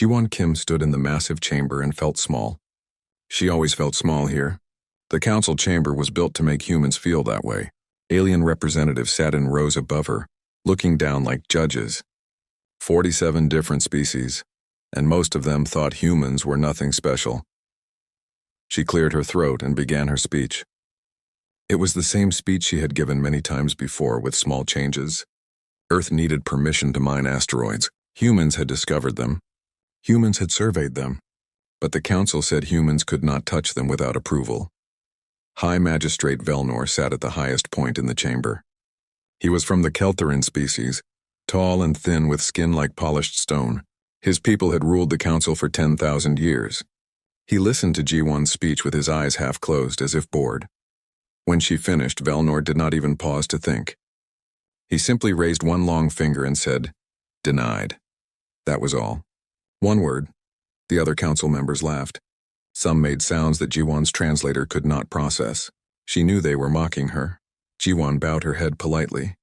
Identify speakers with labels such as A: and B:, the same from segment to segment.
A: Jiwon Kim stood in the massive chamber and felt small. She always felt small here. The council chamber was built to make humans feel that way. Alien representatives sat in rows above her, looking down like judges. 47 different species, and most of them thought humans were nothing special. She cleared her throat and began her speech. It was the same speech she had given many times before with small changes. Earth needed permission to mine asteroids. Humans had discovered them. Humans had surveyed them. But the council said humans could not touch them without approval. High Magistrate Velnor sat at the highest point in the chamber. He was from the Keltherin species, tall and thin with skin like polished stone. His people had ruled the council for 10,000 years. He listened to Jiwon's speech with his eyes half closed as if bored. When she finished, Velnor did not even pause to think. He simply raised one long finger and said, "Denied." That was all. One word. The other council members laughed. Some made sounds that Jiwon's translator could not process. She knew they were mocking her. Jiwon bowed her head politely.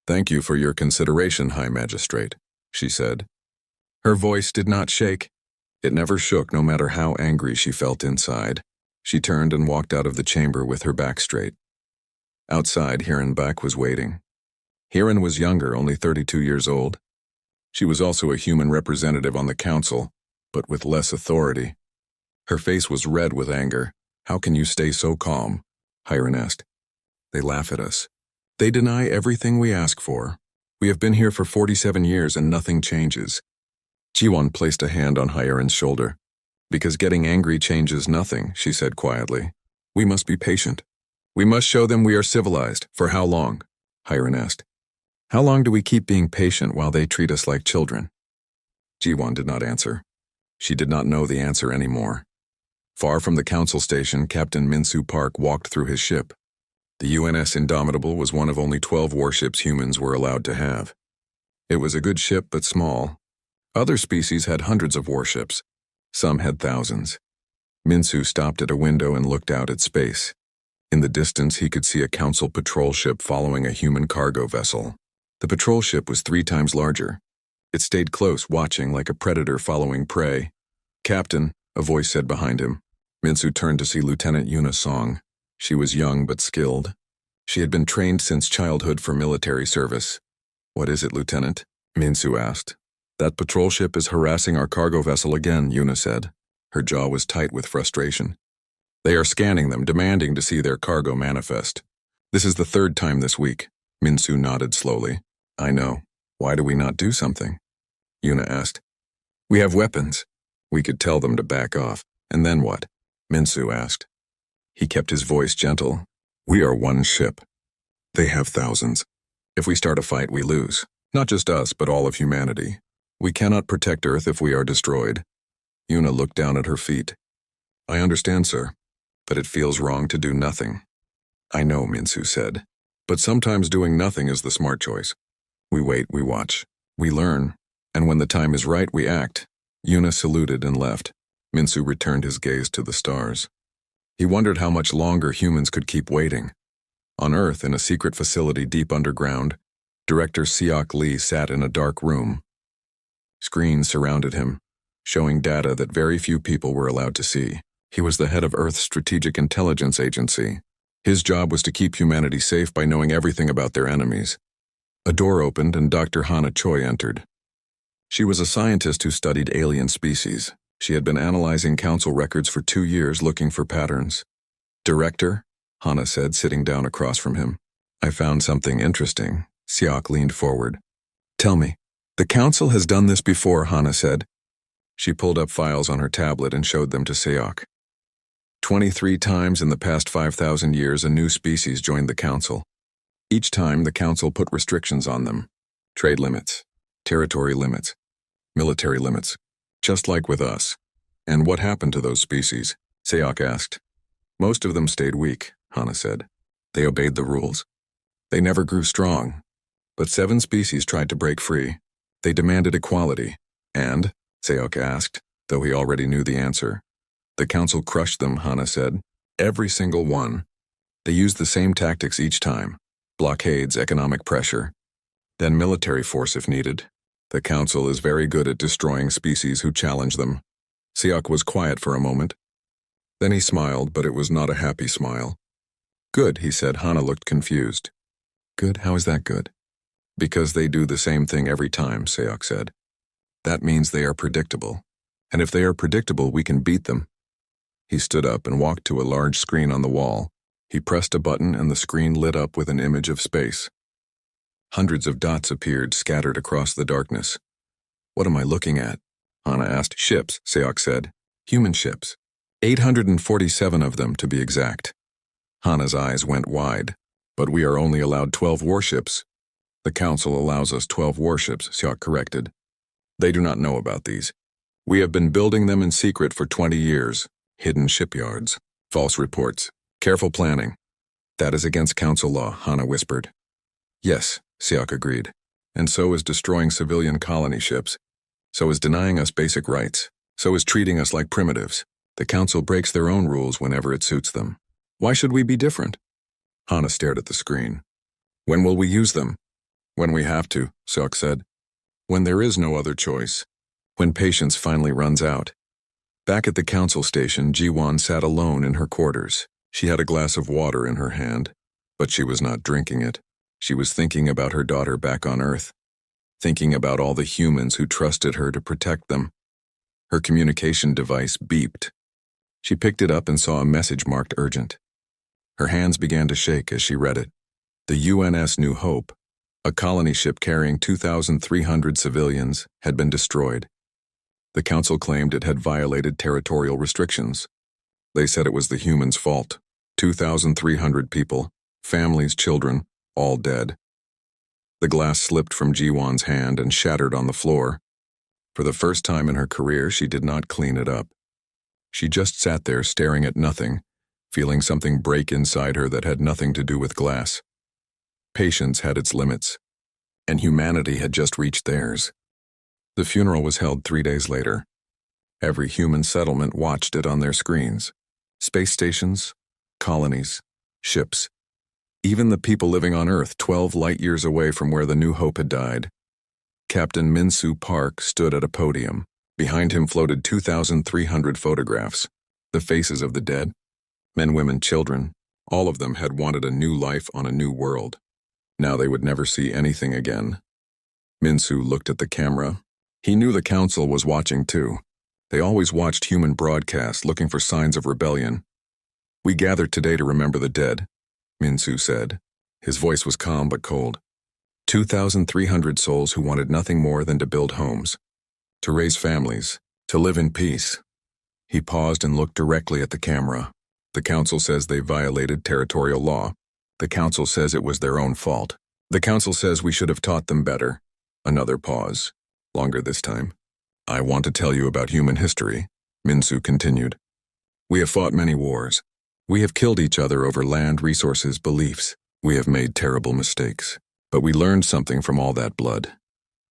A: "Thank you for your consideration, High Magistrate," she said. Her voice did not shake. It never shook, no matter how angry she felt inside. She turned and walked out of the chamber with her back straight. Outside, Hiran Bak was waiting. Hiran was younger, only 32 years old. She was also a human representative on the council, but with less authority. Her face was red with anger. "How can you stay so calm?" Hiran asked. "They laugh at us. They deny everything we ask for. We have been here for 47 years and nothing changes." Jiwon placed a hand on Hiran's shoulder. "Because getting angry changes nothing," she said quietly. "We must be patient. We must show them we are civilized." "For how long?" Hiran asked. "How long do we keep being patient while they treat us like children?" Jiwon did not answer. She did not know the answer anymore. Far from the council station, Captain Minsu Park walked through his ship. The UNS Indomitable was one of only 12 warships humans were allowed to have. It was a good ship, but small. Other species had hundreds of warships. Some had thousands. Minsu stopped at a window and looked out at space. In the distance, he could see a council patrol ship following a human cargo vessel. The patrol ship was 3 times larger. It stayed close, watching like a predator following prey. "Captain," a voice said behind him. Minsu turned to see Lieutenant Yuna Song. She was young but skilled. She had been trained since childhood for military service. "What is it, Lieutenant?" Minsu asked. "That patrol ship is harassing our cargo vessel again," Yuna said. Her jaw was tight with frustration. "They are scanning them, demanding to see their cargo manifest. This is the 3rd time this week." Minsu nodded slowly. "I know. Why do we not do something?" Yuna asked. "We have weapons." "We could tell them to back off. And then what?" Minsu asked. He kept his voice gentle. "We are one ship. They have thousands. If we start a fight, we lose. Not just us, but all of humanity. We cannot protect Earth if we are destroyed." Yuna looked down at her feet. "I understand, sir, but it feels wrong to do nothing." "I know," Minsu said, "but sometimes doing nothing is the smart choice. We wait, we watch, we learn, and when the time is right, we act." Yuna saluted and left. Minsu returned his gaze to the stars. He wondered how much longer humans could keep waiting. On Earth, in a secret facility deep underground, Director Seok Lee sat in a dark room. Screens surrounded him, showing data that very few people were allowed to see. He was the head of Earth's Strategic Intelligence Agency. His job was to keep humanity safe by knowing everything about their enemies. A door opened and Dr. Hana Choi entered. She was a scientist who studied alien species. She had been analyzing council records for 2 years looking for patterns. "Director," Hana said, sitting down across from him. "I found something interesting." Seok leaned forward. "Tell me." "The council has done this before," Hana said. She pulled up files on her tablet and showed them to Seok. 23 times in the past 5,000 years, a new species joined the council. Each time, the council put restrictions on them. Trade limits, territory limits, military limits, just like with us. "And what happened to those species?" Seok asked. "Most of them stayed weak," Hana said. "They obeyed the rules. They never grew strong. But 7 species tried to break free. They demanded equality. And?" Seok asked, though he already knew the answer. "The council crushed them," Hana said. "Every single one. They used the same tactics each time. Blockades, economic pressure. Then military force if needed. The council is very good at destroying species who challenge them. Siak was quiet for a moment. Then he smiled, but it was not a happy smile. Good, he said. Hana looked confused. Good? How is that good? Because they do the same thing every time, Siak said. That means they are predictable. And if they are predictable, we can beat them. He stood up and walked to a large screen on the wall. He pressed a button and the screen lit up with an image of space. Hundreds of dots appeared, scattered across the darkness. What am I looking at? Hana asked. Ships, Siak said. Human ships. 847 of them, to be exact. Hana's eyes went wide. But we are only allowed 12 warships. The council allows us 12 warships, Siak corrected. They do not know about these. We have been building them in secret for 20 years. Hidden shipyards. False reports. Careful planning. That is against council law, Hana whispered. Yes, Siak agreed. And so is destroying civilian colony ships. So is denying us basic rights. So is treating us like primitives. The council breaks their own rules whenever it suits them. Why should we be different? Hana stared at the screen. When will we use them? When we have to, Siak said. When there is no other choice. When patience finally runs out. Back at the council station, Ji-won sat alone in her quarters. She had a glass of water in her hand, but she was not drinking it. She was thinking about her daughter back on Earth, thinking about all the humans who trusted her to protect them. Her communication device beeped. She picked it up and saw a message marked urgent. Her hands began to shake as she read it. The UNS New Hope, a colony ship carrying 2,300 civilians, had been destroyed. The council claimed it had violated territorial restrictions. They said it was the humans' fault. 2,300 people, families, children, all dead. The glass slipped from Ji-won's hand and shattered on the floor. For the first time in her career, she did not clean it up. She just sat there staring at nothing, feeling something break inside her that had nothing to do with glass. Patience had its limits, and humanity had just reached theirs. The funeral was held 3 days later. Every human settlement watched it on their screens. Space stations, colonies, ships. Even the people living on Earth 12 light-years away from where the New Hope had died. Captain Min-soo Park stood at a podium. Behind him floated 2,300 photographs. The faces of the dead, men, women, children, all of them had wanted a new life on a new world. Now they would never see anything again. Min-soo looked at the camera. He knew the council was watching too. They always watched human broadcasts looking for signs of rebellion. We gathered today to remember the dead, Min-soo said. His voice was calm but cold. 2,300 souls who wanted nothing more than to build homes, to raise families, to live in peace. He paused and looked directly at the camera. The council says they violated territorial law. The council says it was their own fault. The council says we should have taught them better. Another pause. Longer this time. I want to tell you about human history, Min-soo continued. We have fought many wars. We have killed each other over land, resources, beliefs. We have made terrible mistakes. But we learned something from all that blood.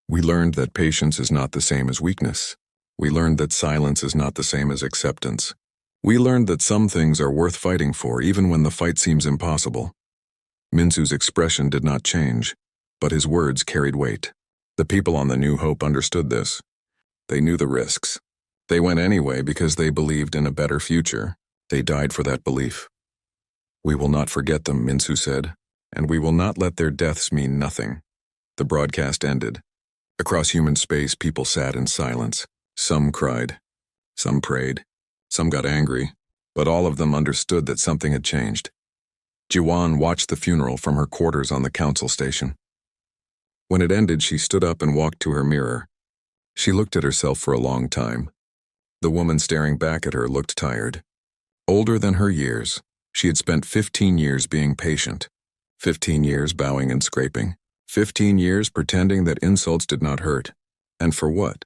A: We learned that patience is not the same as weakness. We learned that silence is not the same as acceptance. We learned that some things are worth fighting for even when the fight seems impossible. Min-soo's expression did not change, but his words carried weight. The people on the New Hope understood this. They knew the risks. They went anyway because they believed in a better future. They died for that belief. We will not forget them, Min-soo said, and we will not let their deaths mean nothing. The broadcast ended. Across human space, people sat in silence. Some cried. Some prayed. Some got angry, but all of them understood that something had changed. Ji-won watched the funeral from her quarters on the council station. When it ended, she stood up and walked to her mirror. She looked at herself for a long time. The woman staring back at her looked tired. Older than her years, she had spent 15 years being patient, 15 years bowing and scraping, 15 years pretending that insults did not hurt. And for what?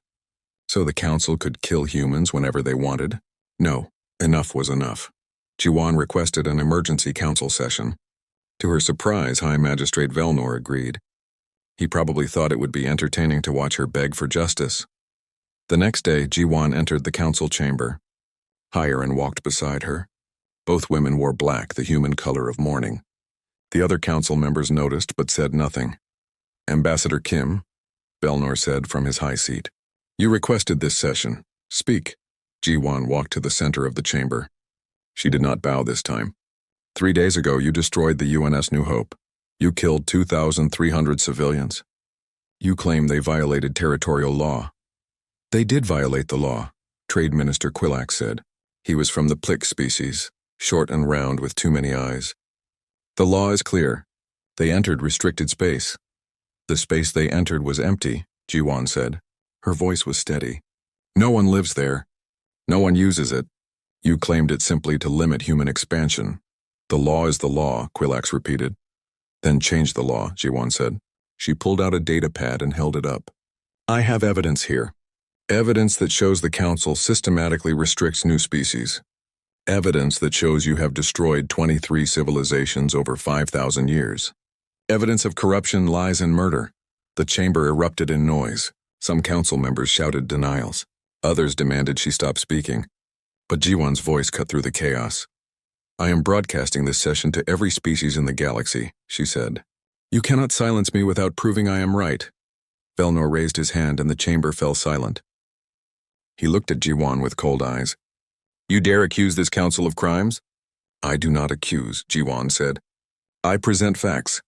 A: So the council could kill humans whenever they wanted? No, enough was enough. Ji-won requested an emergency council session. To her surprise, High Magistrate Velnor agreed. He probably thought it would be entertaining to watch her beg for justice. The next day, Ji-won entered the council chamber. Hyerin walked beside her. Both women wore black, the human color of mourning. The other council members noticed but said nothing. Ambassador Kim, Belnor said from his high seat. You requested this session. Speak. Ji-won walked to the center of the chamber. She did not bow this time. 3 days ago, you destroyed the UNS New Hope. You killed 2,300 civilians. You claim they violated territorial law. They did violate the law, Trade Minister Quillax said. He was from the Plick species, short and round with too many eyes. The law is clear. They entered restricted space. The space they entered was empty, Ji-won said. Her voice was steady. No one lives there. No one uses it. You claimed it simply to limit human expansion. The law is the law, Quillax repeated. Then change the law, Ji-won said. She pulled out a data pad and held it up. I have evidence here. Evidence that shows the Council systematically restricts new species. Evidence that shows you have destroyed 23 civilizations over 5,000 years. Evidence of corruption, lies, and murder. The chamber erupted in noise. Some council members shouted denials. Others demanded she stop speaking. But Ji-won's voice cut through the chaos. I am broadcasting this session to every species in the galaxy, she said. You cannot silence me without proving I am right. Belnor raised his hand and the chamber fell silent. He looked at Ji-won with cold eyes. You dare accuse this council of crimes? I do not accuse, Ji-won said. I present facts.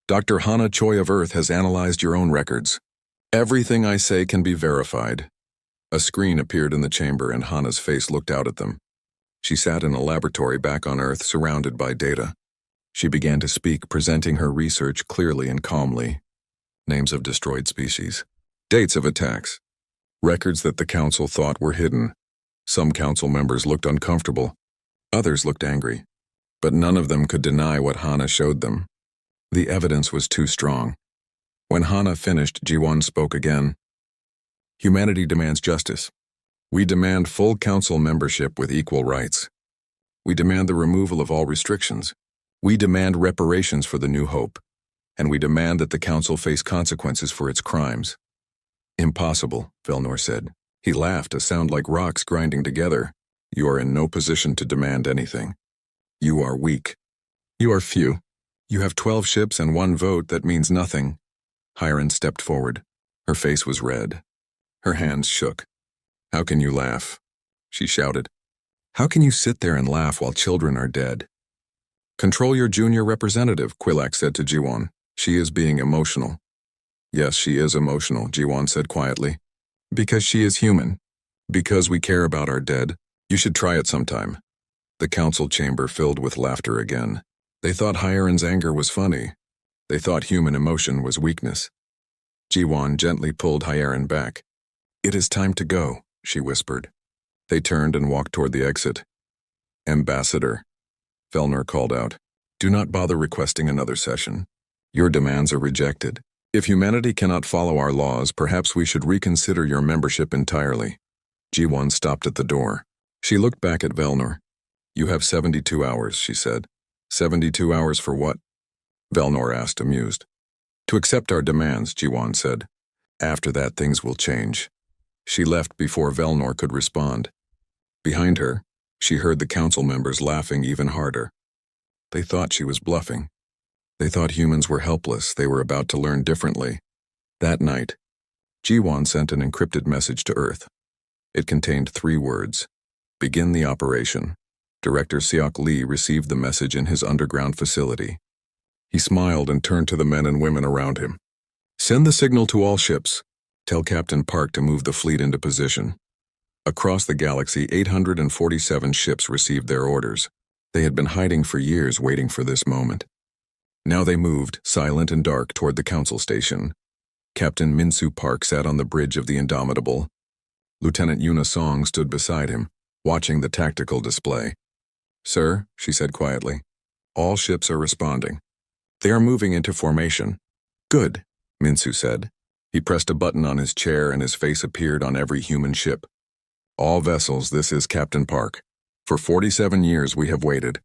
A: Dr. Hana Choi of Earth has analyzed your own records. Everything I say can be verified. A screen appeared in the chamber and Hana's face looked out at them. She sat in a laboratory back on Earth surrounded by data. She began to speak, presenting her research clearly and calmly. Names of destroyed species. Dates of attacks. Records that the council thought were hidden. Some council members looked uncomfortable. Others looked angry. But none of them could deny what Hana showed them. The evidence was too strong. When Hana finished, Ji-won spoke again. Humanity demands justice. We demand full council membership with equal rights. We demand the removal of all restrictions. We demand reparations for the New Hope. And we demand that the council face consequences for its crimes. Impossible, Belnor said. He laughed, a sound like rocks grinding together. You are in no position to demand anything. You are weak. You are few. You have 12 ships and 1 vote that means nothing. Hiren stepped forward. Her face was red. Her hands shook. How can you laugh? She shouted. How can you sit there and laugh while children are dead? Control your junior representative, Quillax said to Ji-won. She is being emotional. Yes, she is emotional, Ji-won said quietly. Because she is human. Because we care about our dead. You should try it sometime. The council chamber filled with laughter again. They thought Hiren's anger was funny. They thought human emotion was weakness. Ji-won gently pulled Hiren back. It is time to go, she whispered. They turned and walked toward the exit. Ambassador, Belnor called out, do not bother requesting another session. Your demands are rejected. If humanity cannot follow our laws, perhaps we should reconsider your membership entirely. Ji-won stopped at the door. She looked back at Belnor. You have 72 hours, she said. 72 hours for what? Belnor asked, amused. To accept our demands, Ji-won said. After that, things will change. She left before Belnor could respond. Behind her, she heard the council members laughing even harder. They thought she was bluffing. They thought humans were helpless. They were about to learn differently. That night, Ji-won sent an encrypted message to Earth. It contained 3 words. Begin the operation. Director Seok Lee received the message in his underground facility. He smiled and turned to the men and women around him. Send the signal to all ships. Tell Captain Park to move the fleet into position. Across the galaxy, 847 ships received their orders. They had been hiding for years, waiting for this moment. Now they moved, silent and dark, toward the council station. Captain Min-soo Park sat on the bridge of the Indomitable. Lieutenant Yuna Song stood beside him, watching the tactical display. Sir, she said quietly, all ships are responding. They are moving into formation. Good, Min-soo said. He pressed a button on his chair and his face appeared on every human ship. All vessels, this is Captain Park. For 47 years we have waited.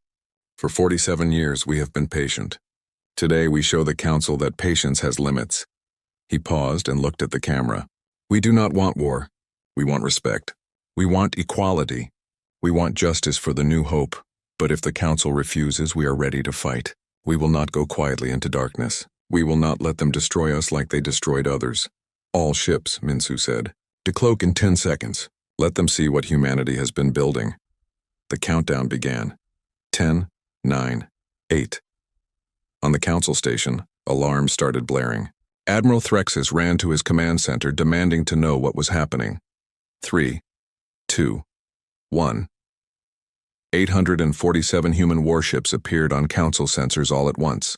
A: For 47 years we have been patient. Today we show the council that patience has limits. He paused and looked at the camera. We do not want war. We want respect. We want equality. We want justice for the New Hope. But if the council refuses, we are ready to fight. We will not go quietly into darkness. We will not let them destroy us like they destroyed others. All ships, Minsu said. Decloak in 10 seconds. Let them see what humanity has been building. The countdown began. 10, 9, 8. On the council station, alarms started blaring. Admiral Threxus ran to his command center demanding to know what was happening. 3, 2, 1. 847 human warships appeared on council sensors all at once.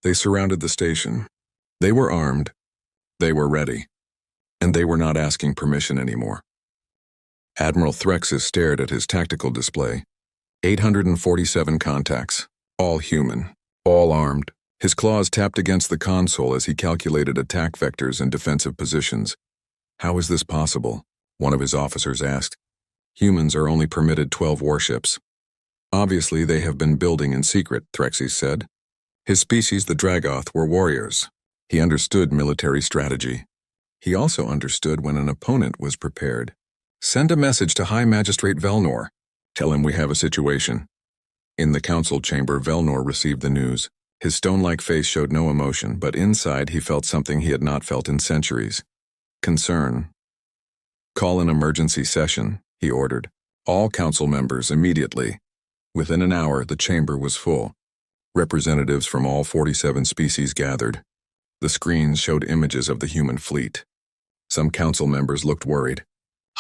A: They surrounded the station. They were armed. They were ready. And they were not asking permission anymore. Admiral Threxus stared at his tactical display. 847 contacts, all human, all armed. His claws tapped against the console as he calculated attack vectors and defensive positions. How is this possible? One of his officers asked. Humans are only permitted 12 warships. Obviously, they have been building in secret, Threxus said. His species, the Dragoth, were warriors. He understood military strategy. He also understood when an opponent was prepared. Send a message to High Magistrate Velnor. Tell him we have a situation. In the council chamber, Velnor received the news. His stone-like face showed no emotion, but inside he felt something he had not felt in centuries. Concern. Call an emergency session, he ordered. All council members immediately. Within an hour, the chamber was full. Representatives from all 47 species gathered. The screens showed images of the human fleet. Some council members looked worried.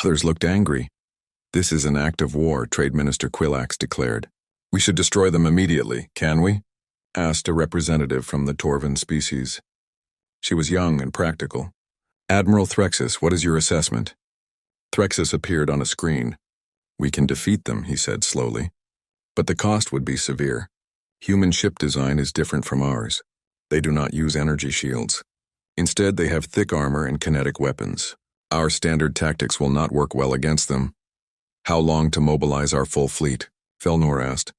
A: Others looked angry. This is an act of war, Trade Minister Quillax declared. We should destroy them immediately, can we? Asked a representative from the Torvan species. She was young and practical. Admiral Threxus, what is your assessment? Threxus appeared on a screen. We can defeat them, he said slowly. But the cost would be severe. Human ship design is different from ours. They do not use energy shields. Instead, they have thick armor and kinetic weapons. Our standard tactics will not work well against them. How long to mobilize our full fleet? Velnor asked.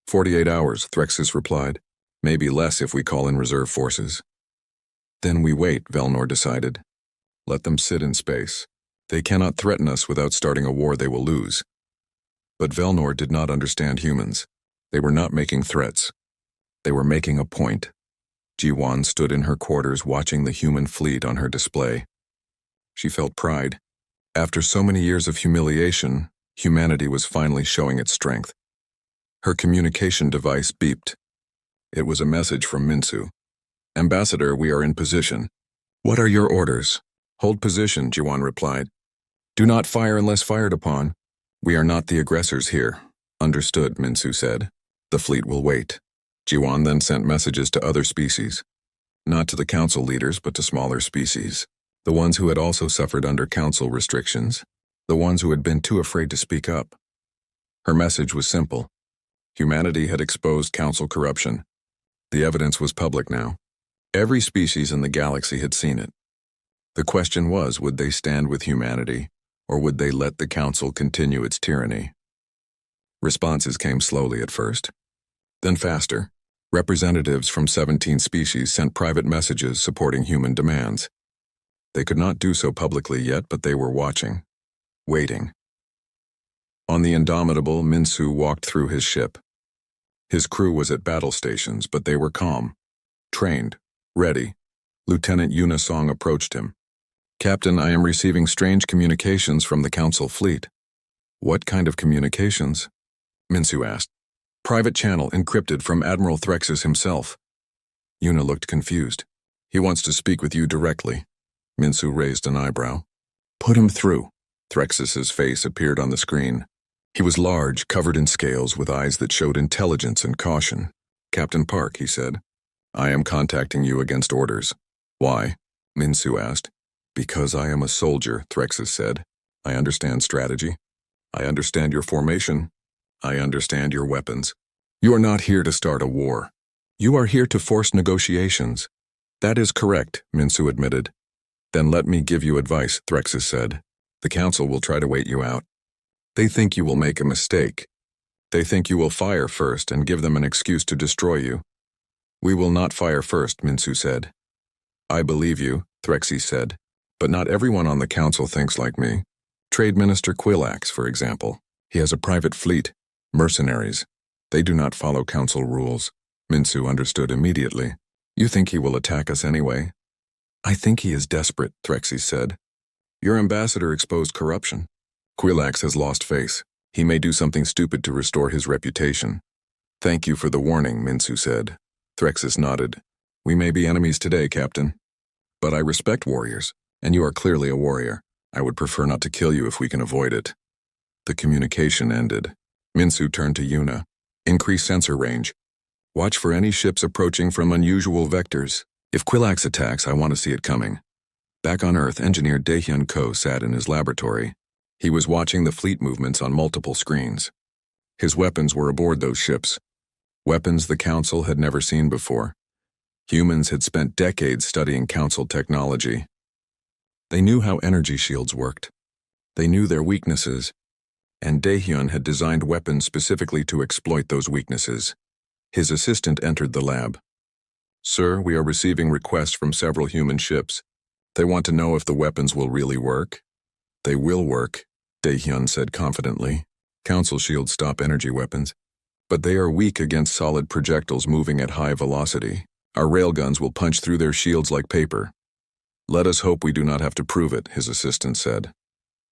A: 48 hours, Threxus replied. Maybe less if we call in reserve forces. Then we wait, Velnor decided. Let them sit in space. They cannot threaten us without starting a war they will lose. But Velnor did not understand humans. They were not making threats. They were making a point. Jiwan stood in her quarters watching the human fleet on her display. She felt pride. After so many years of humiliation, humanity was finally showing its strength. Her communication device beeped. It was a message from Minsu. Ambassador, we are in position. What are your orders? Hold position, Jiwan replied. Do not fire unless fired upon. We are not the aggressors here. Understood, Minsu said. The fleet will wait. Jiwan then sent messages to other species. Not to the council leaders, but to smaller species. The ones who had also suffered under council restrictions. The ones who had been too afraid to speak up. Her message was simple. Humanity had exposed council corruption. The evidence was public now. Every species in the galaxy had seen it. The question was, would they stand with humanity, or would they let the council continue its tyranny? Responses came slowly at first. Then faster. Representatives from 17 species sent private messages supporting human demands. They could not do so publicly yet, but they were watching. Waiting. On the Indomitable, Minsu walked through his ship. His crew was at battle stations, but they were calm. Trained. Ready. Lieutenant Unisong approached him. Captain, I am receiving strange communications from the council fleet. What kind of communications? Minsu asked. Private channel encrypted from Admiral Threxus himself. Una looked confused. He wants to speak with you directly. Minsu raised an eyebrow. Put him through. Threxus's face appeared on the screen. He was large, covered in scales, with eyes that showed intelligence and caution. Captain Park, he said. I am contacting you against orders. Why? Minsu asked. Because I am a soldier, Threxus said. I understand strategy. I understand your formation. I understand your weapons. You are not here to start a war. You are here to force negotiations. That is correct, Minsu admitted. Then let me give you advice, Threxus said. The council will try to wait you out. They think you will make a mistake. They think you will fire first and give them an excuse to destroy you. We will not fire first, Minsu said. I believe you, Threxus said. But not everyone on the council thinks like me. Trade Minister Quillax, for example. He has a private fleet. Mercenaries. They do not follow council rules. Minsu understood immediately. You think he will attack us anyway? I think he is desperate, Threxy said. Your ambassador exposed corruption. Quilax has lost face. He may do something stupid to restore his reputation. Thank you for the warning, Minsu said. Threxus nodded. We may be enemies today, Captain. But I respect warriors, and you are clearly a warrior. I would prefer not to kill you if we can avoid it. The communication ended. Minsu turned to Yuna. Increase sensor range. Watch for any ships approaching from unusual vectors. If Quilax attacks, I want to see it coming. Back on Earth, engineer Daehyun Ko sat in his laboratory. He was watching the fleet movements on multiple screens. His weapons were aboard those ships. Weapons the Council had never seen before. Humans had spent decades studying Council technology. They knew how energy shields worked. They knew their weaknesses. And Daehyun had designed weapons specifically to exploit those weaknesses. His assistant entered the lab. Sir, we are receiving requests from several human ships. They want to know if the weapons will really work. They will work, Daehyun said confidently. Council shields stop energy weapons, but they are weak against solid projectiles moving at high velocity. Our railguns will punch through their shields like paper. Let us hope we do not have to prove it, his assistant said.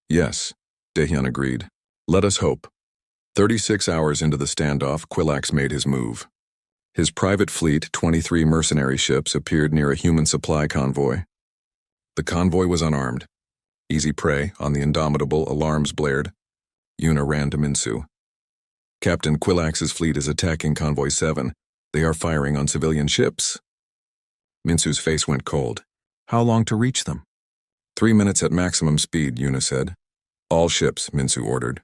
A: Yes, Daehyun agreed. Let us hope. 36 hours into the standoff, Quilax made his move. His private fleet, 23 mercenary ships, appeared near a human supply convoy. The convoy was unarmed. Easy prey, on the Indomitable, alarms blared. Yuna ran to Minsu. Captain, Quilax's fleet is attacking Convoy 7. They are firing on civilian ships. Minsu's face went cold. How long to reach them? 3 minutes at maximum speed, Yuna said. All ships, Minsu ordered.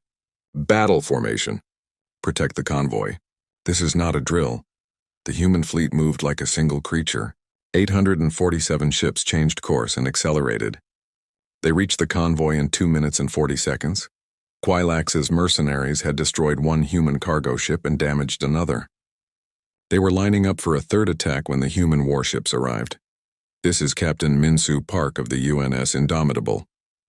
A: Battle formation. Protect the convoy. This is not a drill. The human fleet moved like a single creature. 847 ships changed course and accelerated. They reached the convoy in 2 minutes and 40 seconds. Quilax's mercenaries had destroyed one human cargo ship and damaged another. They were lining up for a third attack when the human warships arrived. This is Captain Minsu Park of the UNS Indomitable,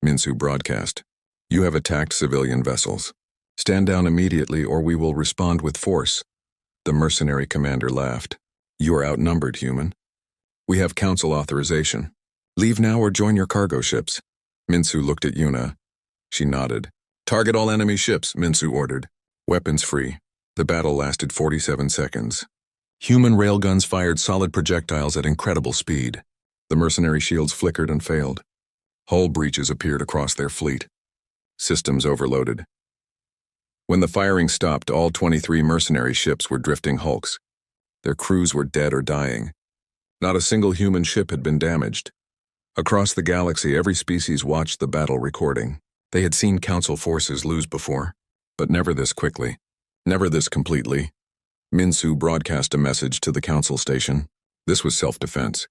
A: Minsu broadcast. You have attacked civilian vessels. Stand down immediately or we will respond with force. The mercenary commander laughed. You are outnumbered, human. We have council authorization. Leave now or join your cargo ships. Minsu looked at Yuna. She nodded. Target all enemy ships, Minsu ordered. Weapons free. The battle lasted 47 seconds. Human railguns fired solid projectiles at incredible speed. The mercenary shields flickered and failed. Hull breaches appeared across their fleet. Systems overloaded. When the firing stopped, all 23 mercenary ships were drifting hulks. Their crews were dead or dying. Not a single human ship had been damaged. Across the galaxy, every species watched the battle recording. They had seen Council forces lose before, but never this quickly, never this completely. Minsu broadcast a message to the Council station. This was self-defense.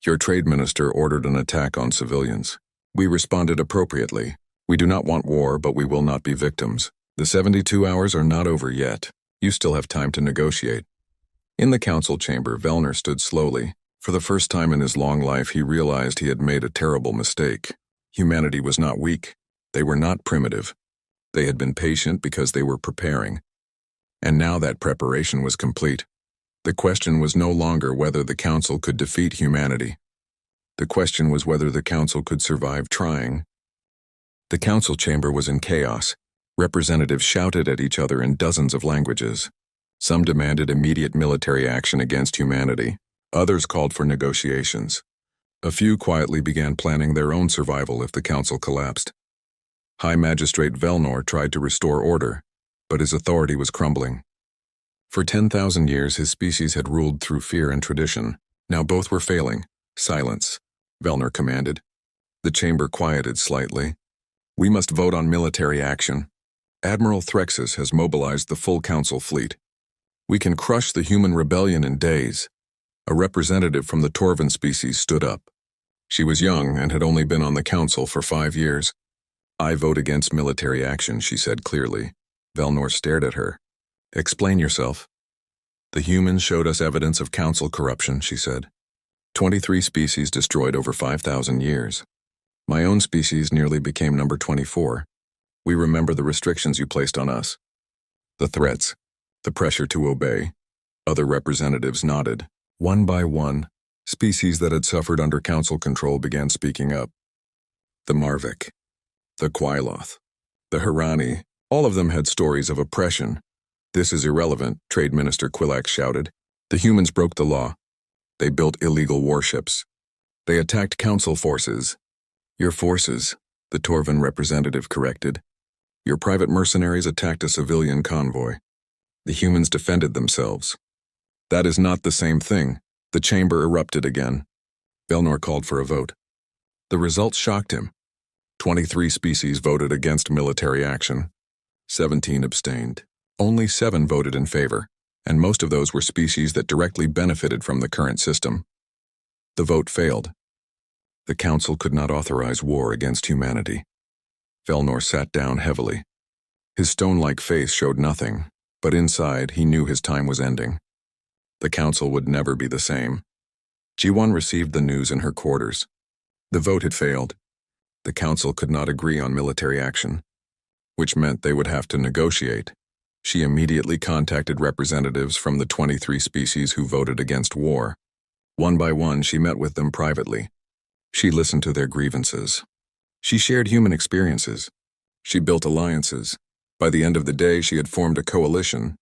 A: Your trade minister ordered an attack on civilians. We responded appropriately. We do not want war, but we will not be victims. The 72 hours are not over yet. You still have time to negotiate. In the council chamber, Velner stood slowly. For the first time in his long life, he realized he had made a terrible mistake. Humanity was not weak. They were not primitive. They had been patient because they were preparing. And now that preparation was complete. The question was no longer whether the council could defeat humanity. The question was whether the council could survive trying. The council chamber was in chaos. Representatives shouted at each other in dozens of languages. Some demanded immediate military action against humanity. Others called for negotiations. A few quietly began planning their own survival if the council collapsed. High Magistrate Velnor tried to restore order, but his authority was crumbling. For 10,000 years, his species had ruled through fear and tradition. Now both were failing. Silence, Velnor commanded. The chamber quieted slightly. We must vote on military action. Admiral Threxus has mobilized the full council fleet. We can crush the human rebellion in days. A representative from the Torvan species stood up. She was young and had only been on the council for 5 years. I vote against military action, she said clearly. Velnor stared at her. Explain yourself. The humans showed us evidence of council corruption, she said. 23 species destroyed over 5,000 years. My own species nearly became number 24. We remember the restrictions you placed on us. The threats, the pressure to obey. Other representatives nodded. One by one, Species that had suffered under council control began speaking up. The Marvik, the Quailoth, the Hirani, all of them had stories of oppression. "This is irrelevant," Trade Minister Quillax shouted. "The humans broke the law. They built illegal warships. They attacked council forces." "Your forces," the Torvan representative corrected. "Your private mercenaries attacked a civilian convoy. The humans defended themselves." "That is not the same thing." The chamber erupted again. Belnor called for a vote. The results shocked him. 23 species voted against military action. 17 abstained. Only 7 voted in favor, and most of those were species that directly benefited from the current system. The vote failed. The council could not authorize war against humanity. Felnor sat down heavily. His stone-like face showed nothing, but inside he knew his time was ending. The council would never be the same. Ji-won received the news in her quarters. The vote had failed. The council could not agree on military action, which meant they would have to negotiate. She immediately contacted representatives from the 23 species who voted against war. One by one, she met with them privately. She listened to their grievances. She shared human experiences. She built alliances. By the end of the day, she had formed a coalition.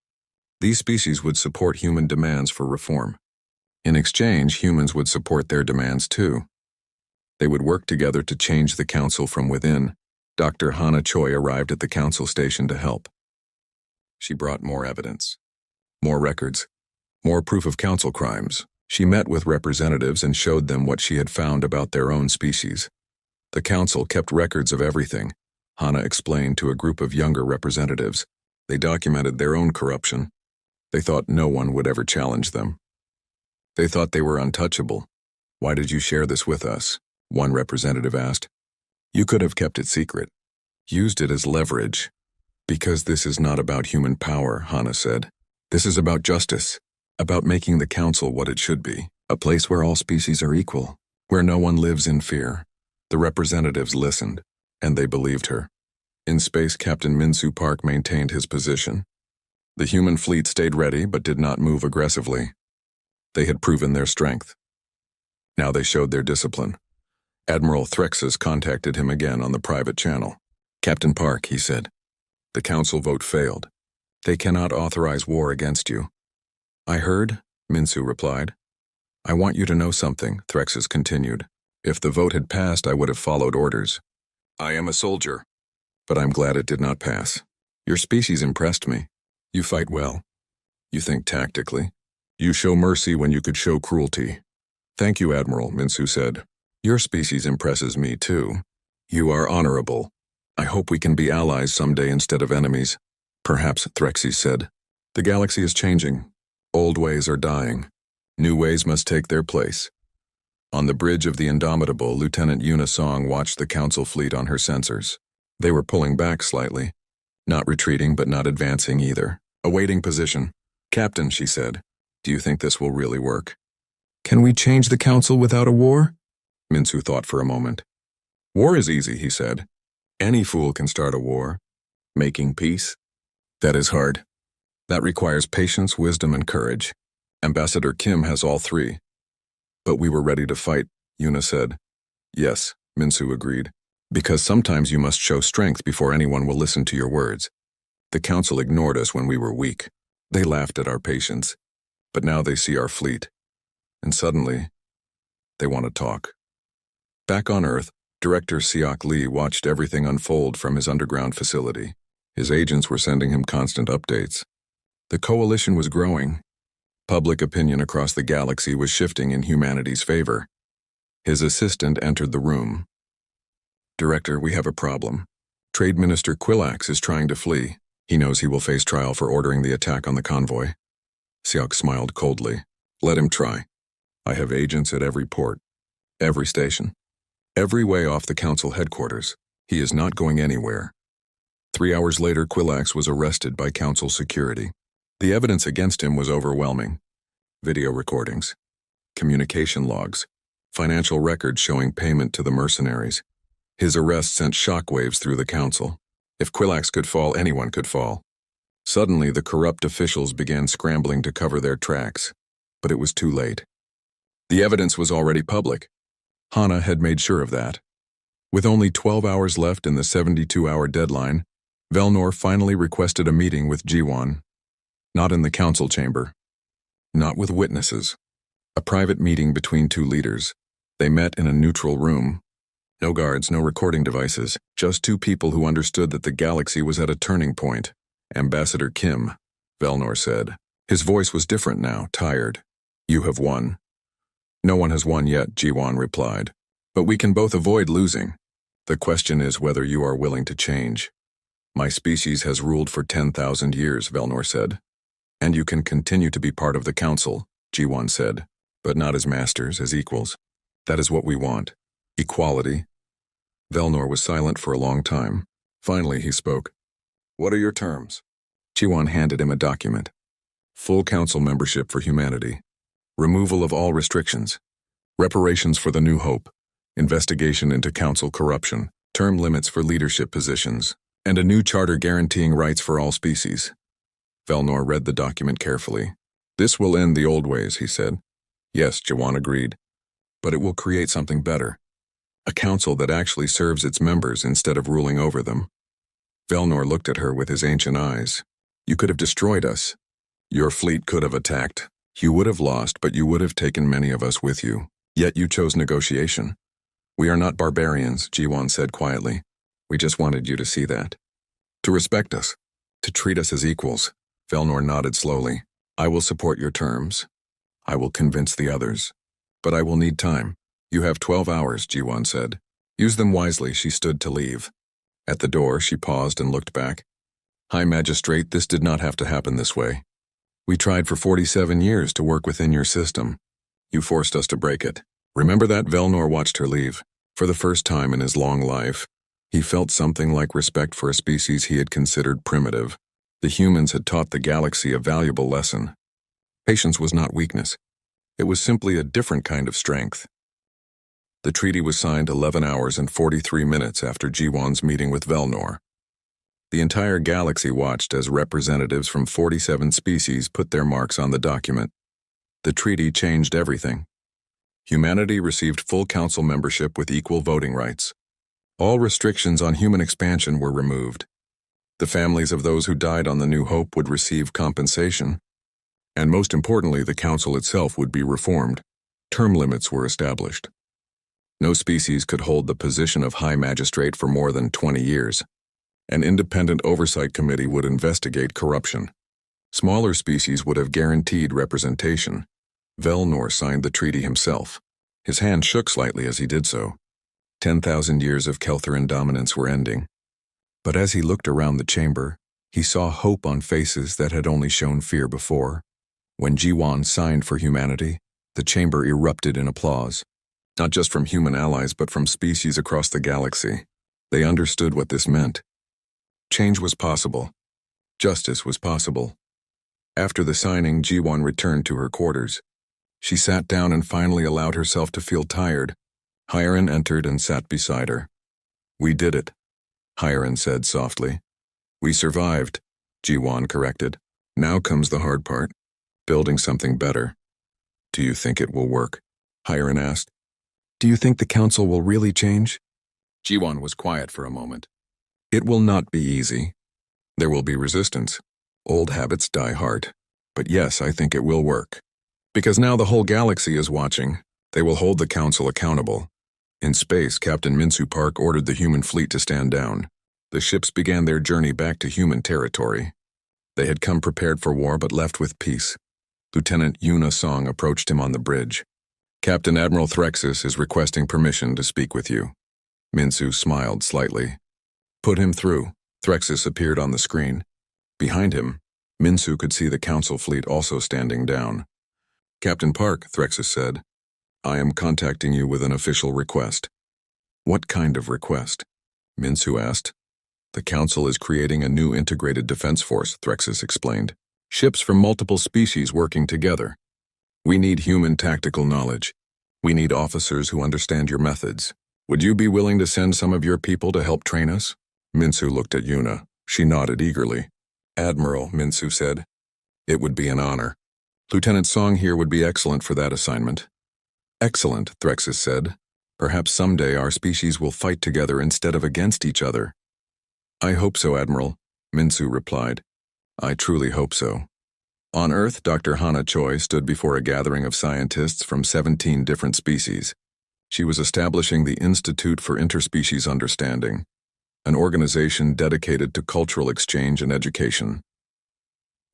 A: These species would support human demands for reform. In exchange, humans would support their demands too. They would work together to change the council from within. Dr. Hana Choi arrived at the council station to help. She brought more evidence, more records, more proof of council crimes. She met with representatives and showed them what she had found about their own species. The council kept records of everything, Hana explained to a group of younger representatives. They documented their own corruption. They thought no one would ever challenge them. They thought they were untouchable. "Why did you share this with us?" one representative asked. "You could have kept it secret. Used it as leverage." "Because this is not about human power," Hana said. "This is about justice, about making the council what it should be, a place where all species are equal, where no one lives in fear." The representatives listened, and they believed her. In space, Captain Minsu Park maintained his position. The human fleet stayed ready but did not move aggressively. They had proven their strength. Now they showed their discipline. Admiral Threxus contacted him again on the private channel. "Captain Park," he said, "the council vote failed. They cannot authorize war against you." "I heard," Minsu replied. "I want you to know something," Threxus continued. "If the vote had passed, I would have followed orders. I am a soldier, but I'm glad it did not pass. Your species impressed me. You fight well. You think tactically. You show mercy when you could show cruelty." "Thank you, Admiral," Minsu said. "Your species impresses me too. You are honorable. I hope we can be allies someday instead of enemies." "Perhaps," Threxus said. "The galaxy is changing. Old ways are dying. New ways must take their place." On the bridge of the Indomitable, Lieutenant Yuna Song watched the council fleet on her sensors. They were pulling back slightly, not retreating but not advancing either. Awaiting position. "Captain," she said, "do you think this will really work?" "Can we change the council without a war?" Minsu thought for a moment. "War is easy," he said. "Any fool can start a war. Making peace? That is hard. That requires patience, wisdom, and courage. Ambassador Kim has all 3. "But we were ready to fight," Yuna said. "Yes," Minsu agreed, "because sometimes you must show strength before anyone will listen to your words. The council ignored us when we were weak. They laughed at our patience. But now they see our fleet. And suddenly, they want to talk." Back on Earth, Director Seok Lee watched everything unfold from his underground facility. His agents were sending him constant updates. The coalition was growing. Public opinion across the galaxy was shifting in humanity's favor. His assistant entered the room. "Director, we have a problem. Trade Minister Quillax is trying to flee. He knows he will face trial for ordering the attack on the convoy." Seok smiled coldly. "Let him try. I have agents at every port, every station, every way off the council headquarters. He is not going anywhere." 3 hours later, Quillax was arrested by council security. The evidence against him was overwhelming. Video recordings, communication logs, financial records showing payment to the mercenaries. His arrest sent shockwaves through the council. If Quillax could fall, anyone could fall. Suddenly, the corrupt officials began scrambling to cover their tracks, but it was too late. The evidence was already public. Hana had made sure of that. With only 12 hours left in the 72-hour deadline, Velnor finally requested a meeting with Jiwan. Not in the council chamber. Not with witnesses. A private meeting between two leaders. They met in a neutral room. No guards, no recording devices, just two people who understood that the galaxy was at a turning point. Ambassador Kim, Velnor said. His voice was different now, tired. You have won. No one has won yet, Jiwan replied. But we can both avoid losing. The question is whether you are willing to change. My species has ruled for 10,000 years, Velnor said. And you can continue to be part of the council, Jiwan said, but not as masters, as equals. That is what we want. Equality. Velnor was silent for a long time. Finally, he spoke. What are your terms? Jiwan handed him a document. Full council membership for humanity. Removal of all restrictions. Reparations for the New Hope. Investigation into council corruption. Term limits for leadership positions. And a new charter guaranteeing rights for all species. Velnor read the document carefully. This will end the old ways, he said. Yes, Jiwan agreed. But it will create something better. A council that actually serves its members instead of ruling over them. Velnor looked at her with his ancient eyes. You could have destroyed us. Your fleet could have attacked. You would have lost, but you would have taken many of us with you. Yet you chose negotiation. We are not barbarians, Jiwan said quietly. We just wanted you to see that. To respect us. To treat us as equals. Velnor nodded slowly. I will support your terms. I will convince the others. But I will need time. You have 12 hours, Jiwan said. Use them wisely. She stood to leave. At the door, she paused and looked back. High Magistrate, this did not have to happen this way. We tried for 47 years to work within your system. You forced us to break it. Remember that? Velnor watched her leave. For the first time in his long life, he felt something like respect for a species he had considered primitive. The humans had taught the galaxy a valuable lesson. Patience was not weakness. It was simply a different kind of strength. The treaty was signed 11 hours and 43 minutes after Jiwan's meeting with Velnor. The entire galaxy watched as representatives from 47 species put their marks on the document. The treaty changed everything. Humanity received full council membership with equal voting rights. All restrictions on human expansion were removed. The families of those who died on the New Hope would receive compensation. And most importantly, the council itself would be reformed. Term limits were established. No species could hold the position of High Magistrate for more than 20 years. An independent oversight committee would investigate corruption. Smaller species would have guaranteed representation. Velnor signed the treaty himself. His hand shook slightly as he did so. 10,000 years of Keltheran dominance were ending. But as he looked around the chamber, he saw hope on faces that had only shown fear before. When Jiwan signed for humanity, the chamber erupted in applause. Not just from human allies, but from species across the galaxy. They understood what this meant. Change was possible. Justice was possible. After the signing, Jiwan returned to her quarters. She sat down and finally allowed herself to feel tired. Hiren entered and sat beside her. We did it, Hiren said softly. We survived, Jiwan corrected. Now comes the hard part. Building something better. Do you think it will work? Hiren asked. Do you think the council will really change? Jiwan was quiet for a moment. It will not be easy. There will be resistance. Old habits die hard. But yes, I think it will work. Because now the whole galaxy is watching, they will hold the council accountable. In space, Captain Minsu Park ordered the human fleet to stand down. The ships began their journey back to human territory. They had come prepared for war but left with peace. Lieutenant Yuna Song approached him on the bridge. Captain Admiral Threxus is requesting permission to speak with you. Minsu smiled slightly. Put him through. Threxus appeared on the screen. Behind him, Minsu could see the council fleet also standing down. Captain Park, Threxus said, I am contacting you with an official request. What kind of request? Minsu asked. The council is creating a new integrated defense force, Threxus explained. Ships from multiple species working together. We need human tactical knowledge. We need officers who understand your methods. Would you be willing to send some of your people to help train us? Minsu looked at Yuna. She nodded eagerly. Admiral, Minsu said. It would be an honor. Lieutenant Song here would be excellent for that assignment. Excellent, Threxus said. Perhaps someday our species will fight together instead of against each other. I hope so, Admiral, Minsu replied. I truly hope so. On Earth, Dr. Hana Choi stood before a gathering of scientists from 17 different species. She was establishing the Institute for Interspecies Understanding, an organization dedicated to cultural exchange and education.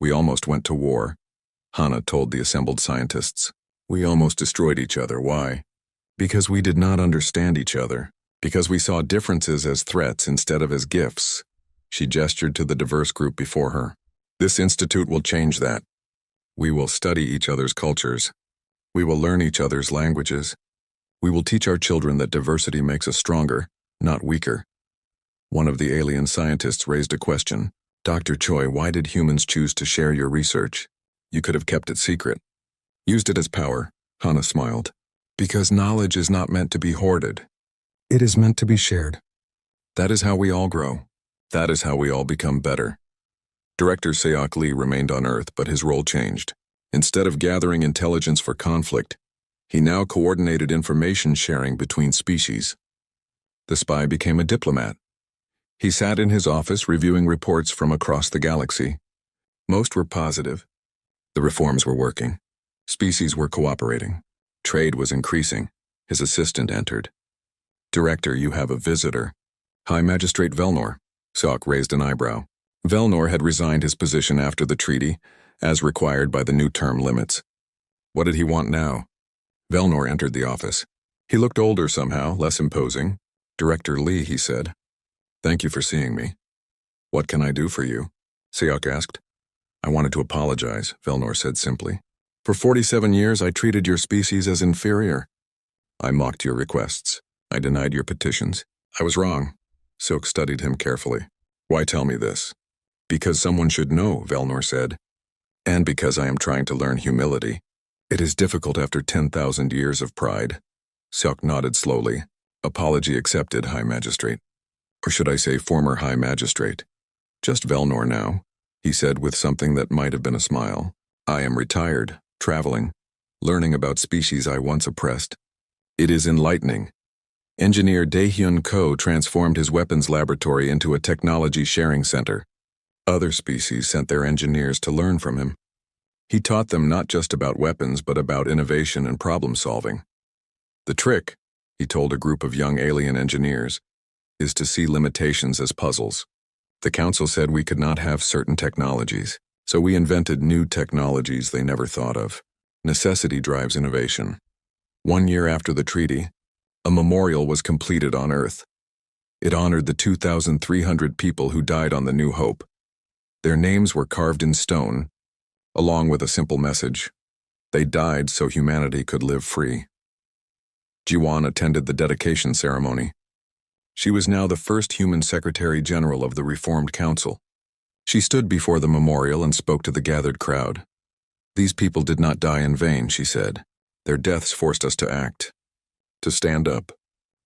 A: We almost went to war, Hana told the assembled scientists. We almost destroyed each other. Why? Because we did not understand each other. Because we saw differences as threats instead of as gifts. She gestured to the diverse group before her. This institute will change that. We will study each other's cultures. We will learn each other's languages. We will teach our children that diversity makes us stronger, not weaker. One of the alien scientists raised a question. Dr. Choi, why did humans choose to share your research? You could have kept it secret. Used it as power, Hana smiled. Because knowledge is not meant to be hoarded. It is meant to be shared. That is how we all grow. That is how we all become better. Director Seok Lee remained on Earth, but his role changed. Instead of gathering intelligence for conflict, he now coordinated information sharing between species. The spy became a diplomat. He sat in his office reviewing reports from across the galaxy. Most were positive. The reforms were working. Species were cooperating. Trade was increasing. His assistant entered. Director, you have a visitor. High Magistrate Velnor. Seok raised an eyebrow. Velnor had resigned his position after the treaty, as required by the new term limits. What did he want now? Velnor entered the office. He looked older somehow, less imposing. Director Lee, he said. Thank you for seeing me. What can I do for you? Seok asked. I wanted to apologize, Velnor said simply. For 47 years I treated your species as inferior. I mocked your requests. I denied your petitions. I was wrong. Seok studied him carefully. Why tell me this? Because someone should know, Velnor said. And because I am trying to learn humility. It is difficult after 10,000 years of pride. Seok nodded slowly. Apology accepted, High Magistrate. Or should I say former High Magistrate? Just Velnor now, he said with something that might have been a smile. I am retired, traveling, learning about species I once oppressed. It is enlightening. Engineer Daehyun Ko transformed his weapons laboratory into a technology sharing center. Other species sent their engineers to learn from him. He taught them not just about weapons but about innovation and problem solving. The trick, he told a group of young alien engineers, is to see limitations as puzzles. The council said we could not have certain technologies, so we invented new technologies they never thought of. Necessity drives innovation. 1 year after the treaty, a memorial was completed on Earth. It honored the 2,300 people who died on the New Hope. Their names were carved in stone, along with a simple message. They died so humanity could live free. Jiwan attended the dedication ceremony. She was now the first human Secretary General of the Reformed Council. She stood before the memorial and spoke to the gathered crowd. These people did not die in vain, she said. Their deaths forced us to act, to stand up,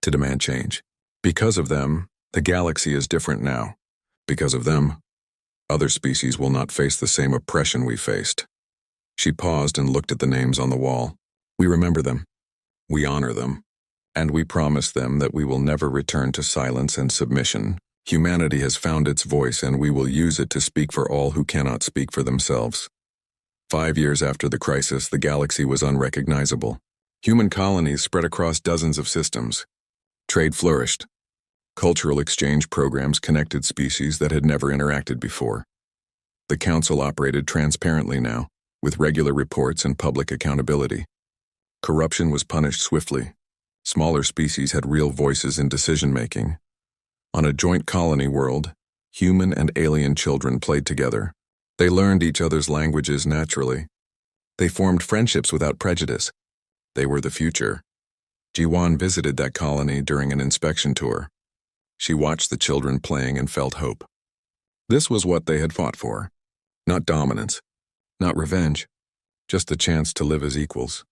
A: to demand change. Because of them, the galaxy is different now. Because of them, other species will not face the same oppression we faced. She paused and looked at the names on the wall. We remember them. We honor them. And we promise them that we will never return to silence and submission. Humanity has found its voice and we will use it to speak for all who cannot speak for themselves. 5 years after the crisis, the galaxy was unrecognizable. Human colonies spread across dozens of systems. Trade flourished. Cultural exchange programs connected species that had never interacted before. The Council operated transparently now, with regular reports and public accountability. Corruption was punished swiftly. Smaller species had real voices in decision-making. On a joint colony world, human and alien children played together. They learned each other's languages naturally. They formed friendships without prejudice. They were the future. Jiwan visited that colony during an inspection tour. She watched the children playing and felt hope. This was what they had fought for. Not dominance, not revenge, just the chance to live as equals.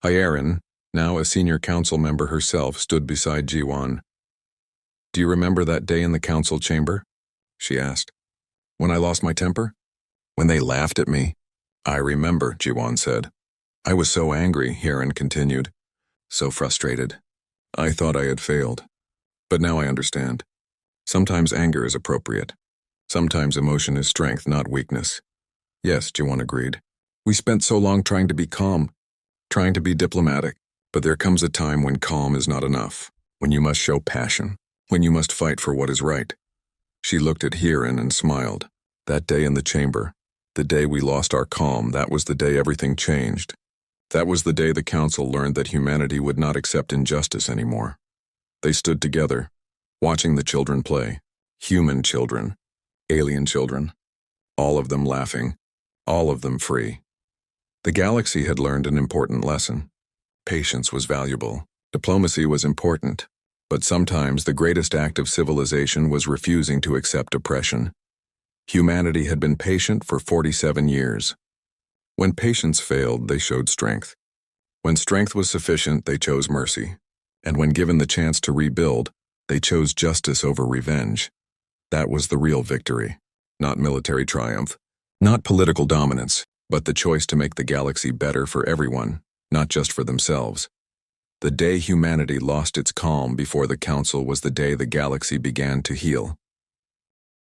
A: Hyerin, now a senior council member herself, stood beside Jiwan. Do you remember that day in the council chamber? She asked. When I lost my temper? When they laughed at me? I remember, Jiwan said. I was so angry, Heron continued. So frustrated. I thought I had failed. But now I understand. Sometimes anger is appropriate. Sometimes emotion is strength, not weakness. Yes, Jiwon agreed. We spent so long trying to be calm, trying to be diplomatic. But there comes a time when calm is not enough, when you must show passion, when you must fight for what is right. She looked at Heron and smiled. That day in the chamber, the day we lost our calm, that was the day everything changed. That was the day the council learned that humanity would not accept injustice anymore. They stood together, watching the children play. Human children, alien children, all of them laughing, all of them free. The galaxy had learned an important lesson. Patience was valuable. Diplomacy was important. But sometimes the greatest act of civilization was refusing to accept oppression. Humanity had been patient for 47 years. When patience failed, they showed strength. When strength was sufficient, they chose mercy. And when given the chance to rebuild, they chose justice over revenge. That was the real victory. Not military triumph, not political dominance, but the choice to make the galaxy better for everyone, not just for themselves. The day humanity lost its calm before the council was the day the galaxy began to heal.